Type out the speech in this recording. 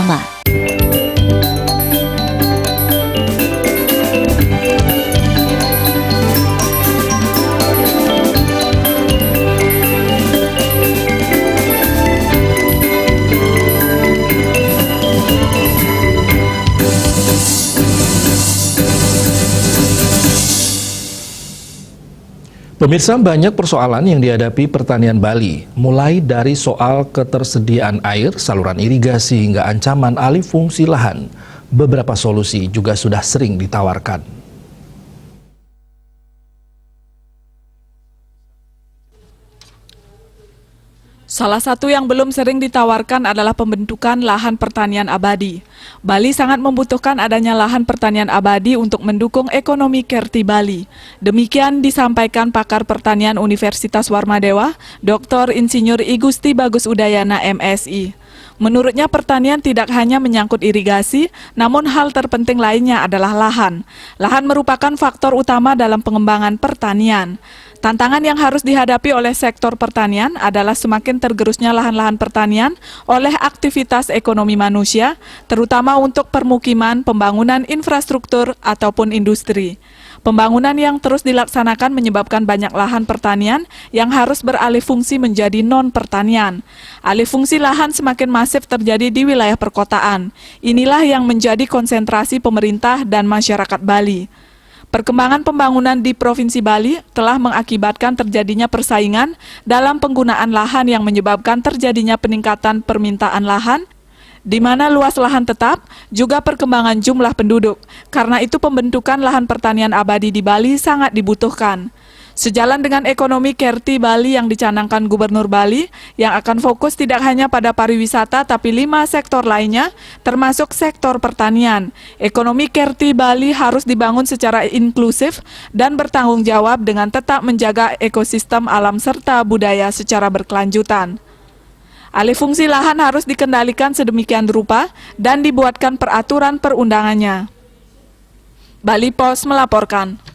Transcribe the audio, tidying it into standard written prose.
bersama. Pemirsa, banyak persoalan yang dihadapi pertanian Bali, mulai dari soal ketersediaan air, saluran irigasi, hingga ancaman alih fungsi lahan. Beberapa solusi juga sudah sering ditawarkan. Salah satu yang belum sering ditawarkan adalah pembentukan lahan pertanian abadi. Bali sangat membutuhkan adanya lahan pertanian abadi untuk mendukung ekonomi Kerti Bali. Demikian disampaikan pakar pertanian Universitas Warmadewa, Dr. Insinyur I Gusti Bagus Udayana MSI. Menurutnya pertanian tidak hanya menyangkut irigasi, namun hal terpenting lainnya adalah lahan. Lahan merupakan faktor utama dalam pengembangan pertanian. Tantangan yang harus dihadapi oleh sektor pertanian adalah semakin tergerusnya lahan-lahan pertanian oleh aktivitas ekonomi manusia, terutama untuk permukiman, pembangunan infrastruktur, ataupun industri. Pembangunan yang terus dilaksanakan menyebabkan banyak lahan pertanian yang harus beralih fungsi menjadi non-pertanian. Alih fungsi lahan semakin masif terjadi di wilayah perkotaan. Inilah yang menjadi konsentrasi pemerintah dan masyarakat Bali. Perkembangan pembangunan di Provinsi Bali telah mengakibatkan terjadinya persaingan dalam penggunaan lahan yang menyebabkan terjadinya peningkatan permintaan lahan, di mana luas lahan tetap, juga perkembangan jumlah penduduk. Karena itu pembentukan lahan pertanian abadi di Bali sangat dibutuhkan. Sejalan dengan ekonomi Kerti Bali yang dicanangkan Gubernur Bali, yang akan fokus tidak hanya pada pariwisata tapi 5 sektor lainnya, termasuk sektor pertanian. Ekonomi Kerti Bali harus dibangun secara inklusif dan bertanggung jawab dengan tetap menjaga ekosistem alam serta budaya secara berkelanjutan. Alih fungsi lahan harus dikendalikan sedemikian rupa dan dibuatkan peraturan perundangannya. Bali Pos melaporkan.